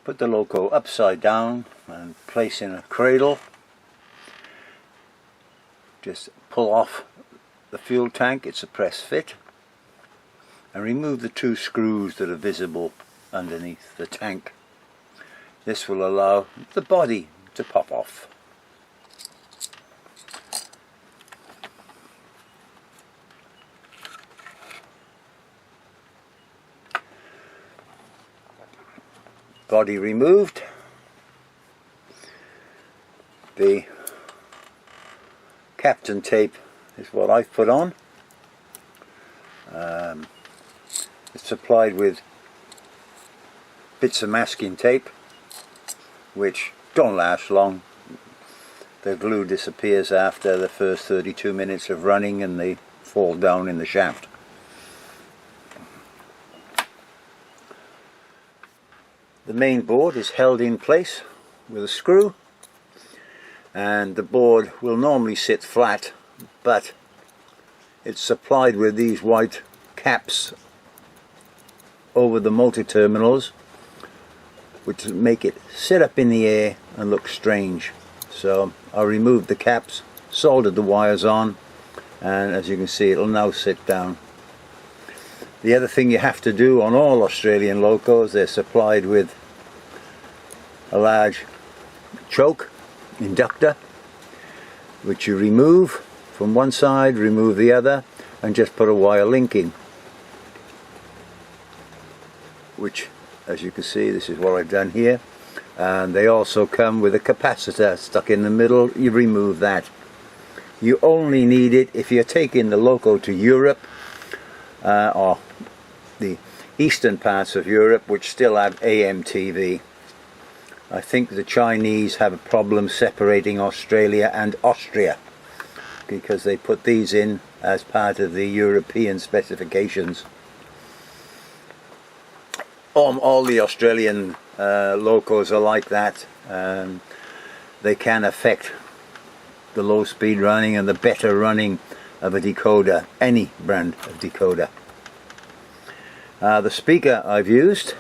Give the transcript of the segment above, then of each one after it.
Put the loco upside down and place in a cradle. Just pull off the fuel tank, it's a press fit, and remove the two screws that are visible underneath the tank. This will allow the body to pop off. Body removed. The captain tape is what I've put on. It's supplied with bits of masking tape which don't last long. The glue disappears after the first 32 minutes of running and they fall down in the shaft. The main board is held in place with a screw, and the board will normally sit flat, but it's supplied with these white caps over the multi-terminals which make it sit up in the air and look strange. So I removed the caps, soldered the wires on, and as you can see it'll now sit down. The other thing you have to do on all Australian locos, they're supplied with a large choke inductor which you remove from one side, remove the other, and just put a wire link in, which, as you can see, this is what I've done here. And they also come with a capacitor stuck in the middle. You remove that. You only need it if you're taking the loco to Europe or the eastern parts of Europe which still have AM TV. I think the Chinese have a problem separating Australia and Austria because they put these in as part of the European specifications. All the Australian locos are like that. They can affect the low speed running and the better running of a decoder, any brand of decoder. The speaker I've used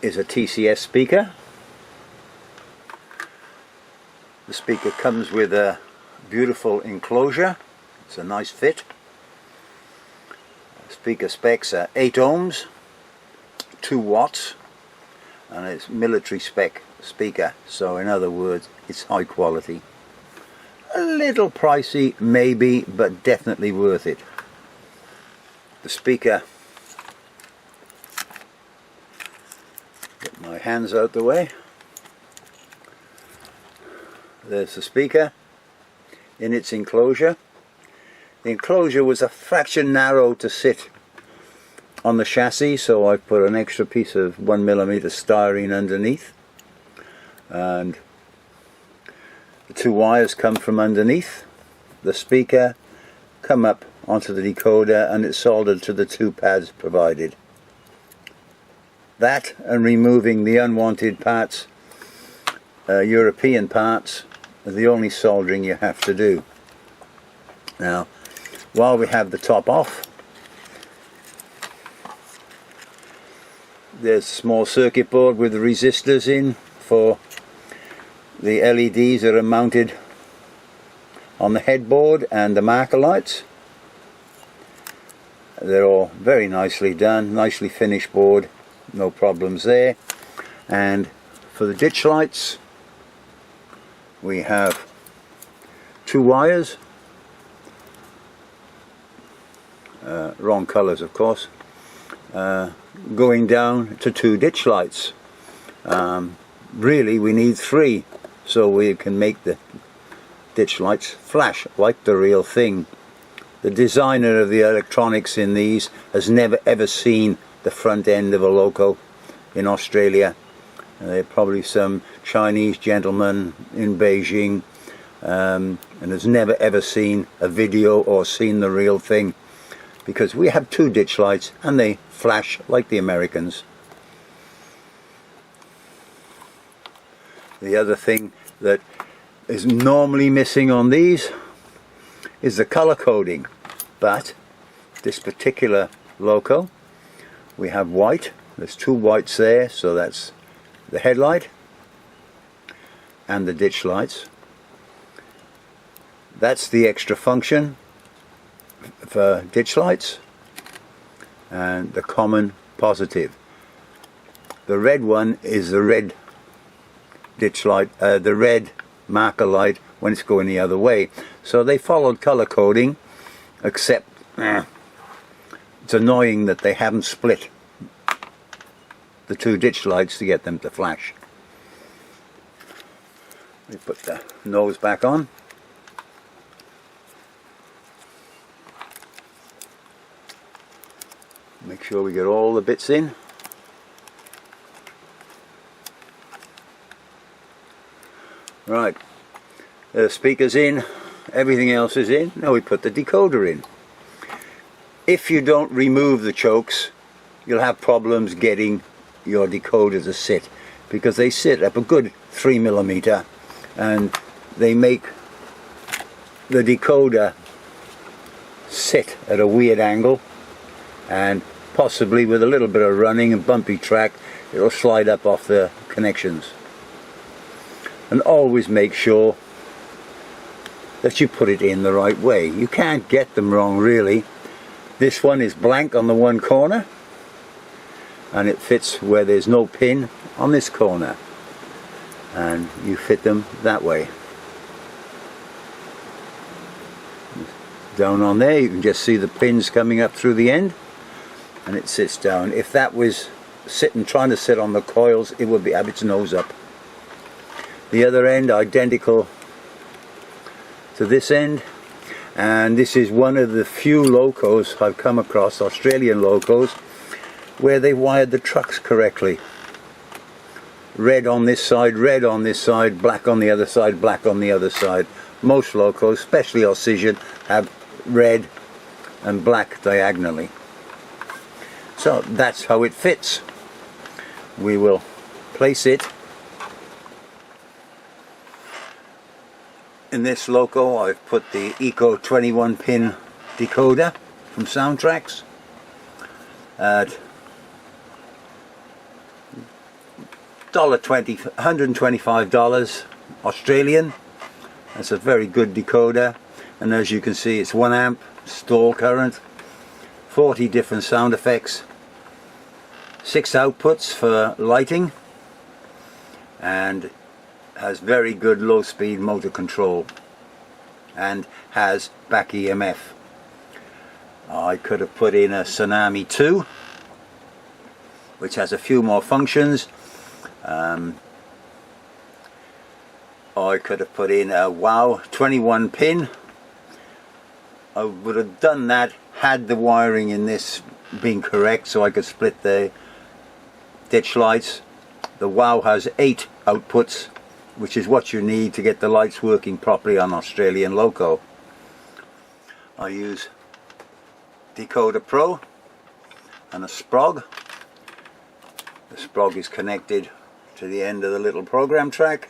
is a TCS speaker. The speaker comes with a beautiful enclosure. It's a nice fit. Speaker specs are 8 ohms, 2 watts, and it's military spec speaker, so in other words it's high quality. A little pricey maybe, but definitely worth it. The speaker, get my hands out the way. There's the speaker in its enclosure. The enclosure was a fraction narrow to sit on the chassis, so I put an extra piece of 1mm styrene underneath, and the 2 wires come from underneath the speaker, come up onto the decoder, and it's soldered to the 2 pads provided. That and removing the unwanted parts, European parts, are the only soldering you have to do. Now, while we have the top off, there's a small circuit board with the resistors in for the LEDs that are mounted on the headboard and the marker lights. They're all very nicely done, nicely finished board, no problems there. And for the ditch lights, we have 2 wires, wrong colours of course, going down to 2 ditch lights. Really we need 3 so we can make the ditch lights flash like the real thing. The designer of the electronics in these has never ever seen the front end of a loco in Australia. They're probably some Chinese gentleman in Beijing and has never ever seen a video or seen the real thing, because we have 2 ditch lights and they flash like the Americans. The other thing that is normally missing on these is the color coding, but this particular loco we have white There's two whites there, so that's the headlight and the ditch lights. That's the extra function for ditch lights, and the common positive. The red one is the red ditch light, the red marker light when it's going the other way. So they followed color coding, except it's annoying that they haven't split the two ditch lights to get them to flash. We put the nose back on. Make sure we get all the bits in. Right, the speaker's in, everything else is in. Now we put the decoder in. If you don't remove the chokes, you'll have problems getting your decoder to sit, because they sit up a good 3mm and they make the decoder sit at a weird angle, and possibly with a little bit of running and bumpy track it'll slide up off the connections. And always make sure that you put it in the right way. You can't get them wrong really. This one is blank on the one corner, and it fits where there's no pin on this corner, and you fit them that way. Down on there you can just see the pins coming up through the end, and it sits down. If that was trying to sit on the coils, it would have its nose up. The other end identical to this end, and this is one of the few locos I've come across, Australian locos, where they wired the trucks correctly. Red on this side, red on this side, black on the other side, black on the other side. Most locos, especially Australian, have red and black diagonally. So that's how it fits. We will place it in this loco. I've put the Eco 21 pin decoder from Soundtraxx at $125 Australian. That's a very good decoder, and as you can see it's 1 amp stall current, 40 different sound effects, 6 outputs for lighting, and has very good low speed motor control, and has back EMF. I could have put in a Tsunami 2, which has a few more functions. I could have put in a WOW 21 pin. I would have done that had the wiring in this been correct, so I could split the ditch lights. The WOW has 8 outputs, which is what you need to get the lights working properly on Australian loco. I use Decoder Pro and a sprog. The sprog is connected to the end of the little program track,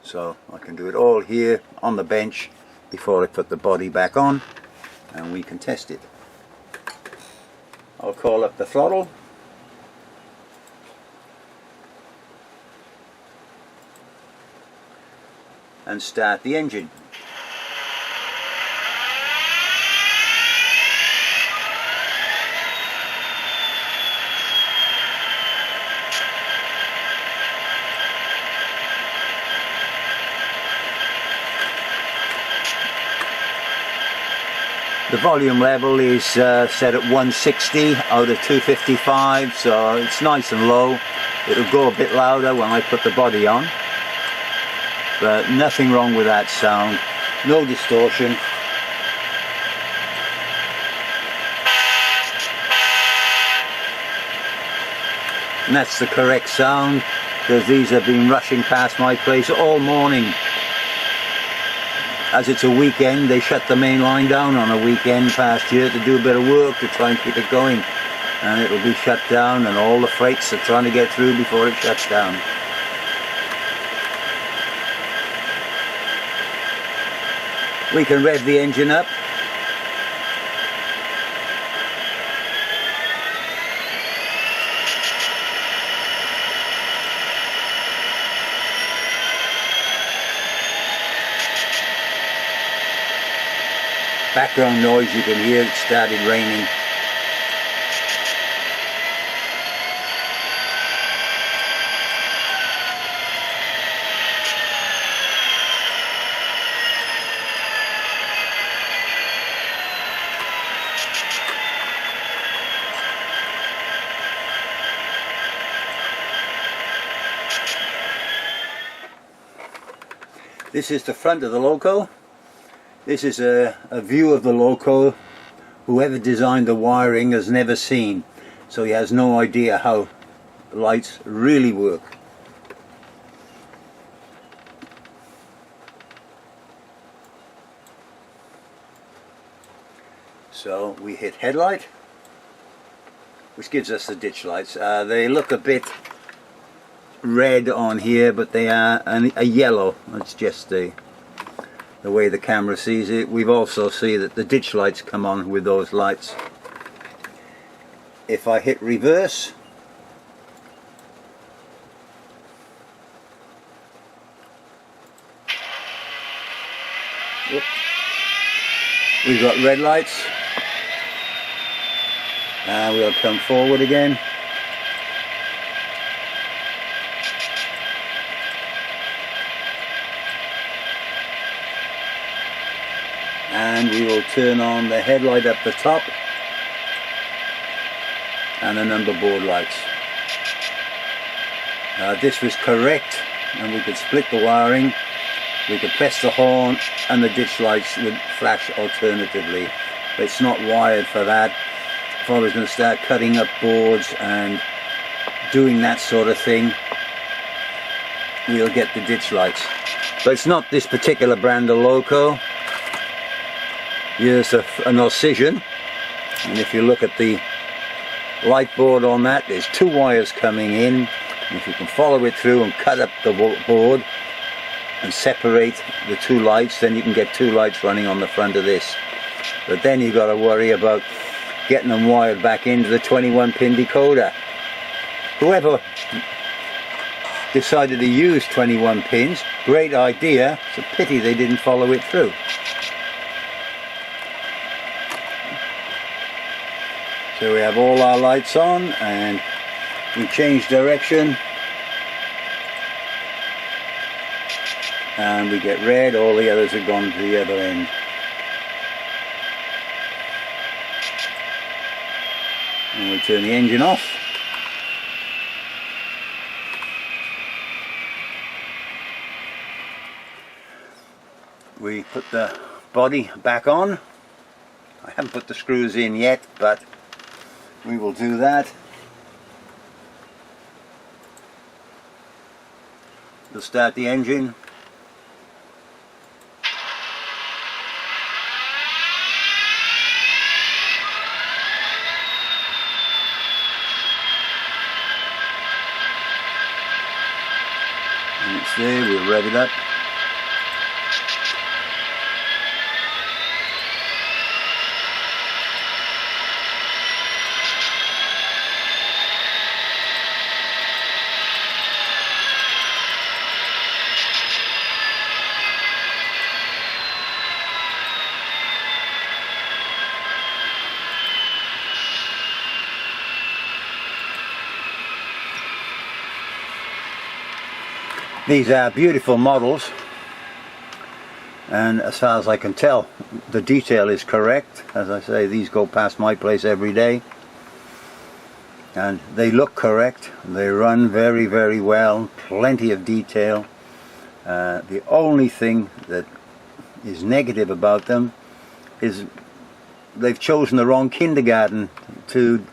so I can do it all here on the bench before I put the body back on, and we can test it. I'll call up the throttle. And start the engine. The volume level is set at 160 out of 255, so it's nice and low. It'll go a bit louder when I put the body on, but nothing wrong with that sound, no distortion. And that's the correct sound, because these have been rushing past my place all morning. As it's a weekend, they shut the main line down on a weekend past here to do a bit of work to try and keep it going, and it'll be shut down, and all the freights are trying to get through before it shuts down. We can rev the engine up. background noise you can hear. It started raining. This is the front of the loco. This is a view of the loco whoever designed the wiring has never seen, so he has no idea how lights really work. So we hit headlight, which gives us the ditch lights. They look a bit red on here, but they are a yellow. It's just the way the camera sees it. We've also seen that the ditch lights come on with those lights. If I hit reverse, we've got red lights, and we'll come forward again. And we will turn on the headlight up the top and the number board lights. This was correct, and we could split the wiring. We could press the horn and the ditch lights would flash alternatively, but it's not wired for that. If I was going to start cutting up boards and doing that sort of thing, we'll get the ditch lights. But it's not this particular brand of loco. Here's an Alcisian, and if you look at the light board on that, there's two wires coming in. If you can follow it through and cut up the board and separate the two lights, then you can get two lights running on the front of this. But then you've got to worry about getting them wired back into the 21-pin decoder. Whoever decided to use 21 pins, great idea. It's a pity they didn't follow it through. So we have all our lights on, and we change direction, and we get red. All the others have gone to the other end. And we turn the engine off. We put the body back on. I haven't put the screws in yet, but we will do that. We'll start the engine. And it's there, we'll rev it up. These are beautiful models, and as far as I can tell, the detail is correct. As I say, these go past my place every day, and they look correct. They run very, very well, plenty of detail. The only thing that is negative about them is they've chosen the wrong kindergarten to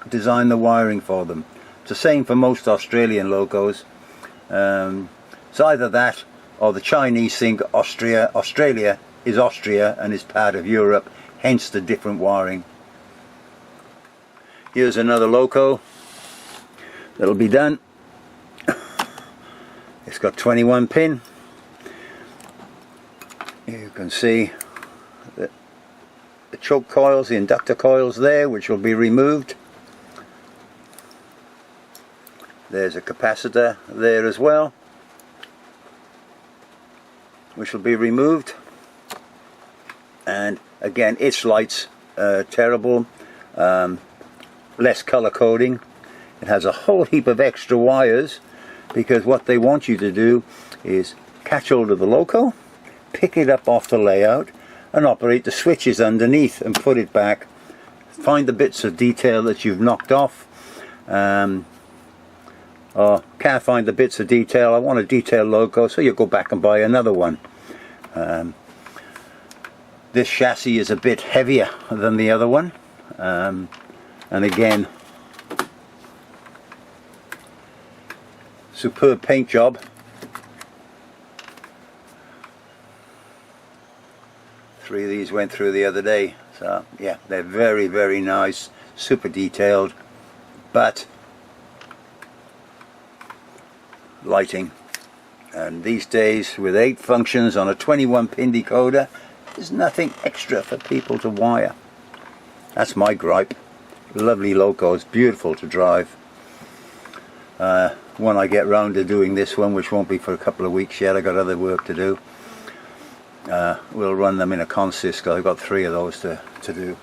design the wiring for them. It's the same for most Australian locos. It's either that or the Chinese think Australia is Austria and is part of Europe, hence the different wiring. Here's another loco that'll be done. It's got 21 pin. You can see the choke coils, the inductor coils there, which will be removed. There's a capacitor there as well, which will be removed, And again, its light's terrible, less color coding. It has a whole heap of extra wires, because what they want you to do is catch hold of the loco, pick it up off the layout, and operate the switches underneath and put it back. Find the bits of detail that you've knocked off, or can't find the bits of detail, I want a detailed loco, so you go back and buy another one. This chassis is a bit heavier than the other one, and again, superb paint job. Three of these went through the other day, so yeah, they're very, very nice, super detailed, but lighting. And these days, with 8 functions on a 21-pin decoder, there's nothing extra for people to wire. That's my gripe. Lovely locos, beautiful to drive. When I get round to doing this one, which won't be for a couple of weeks yet, I've got other work to do, we'll run them in a consist. I've got 3 of those to do.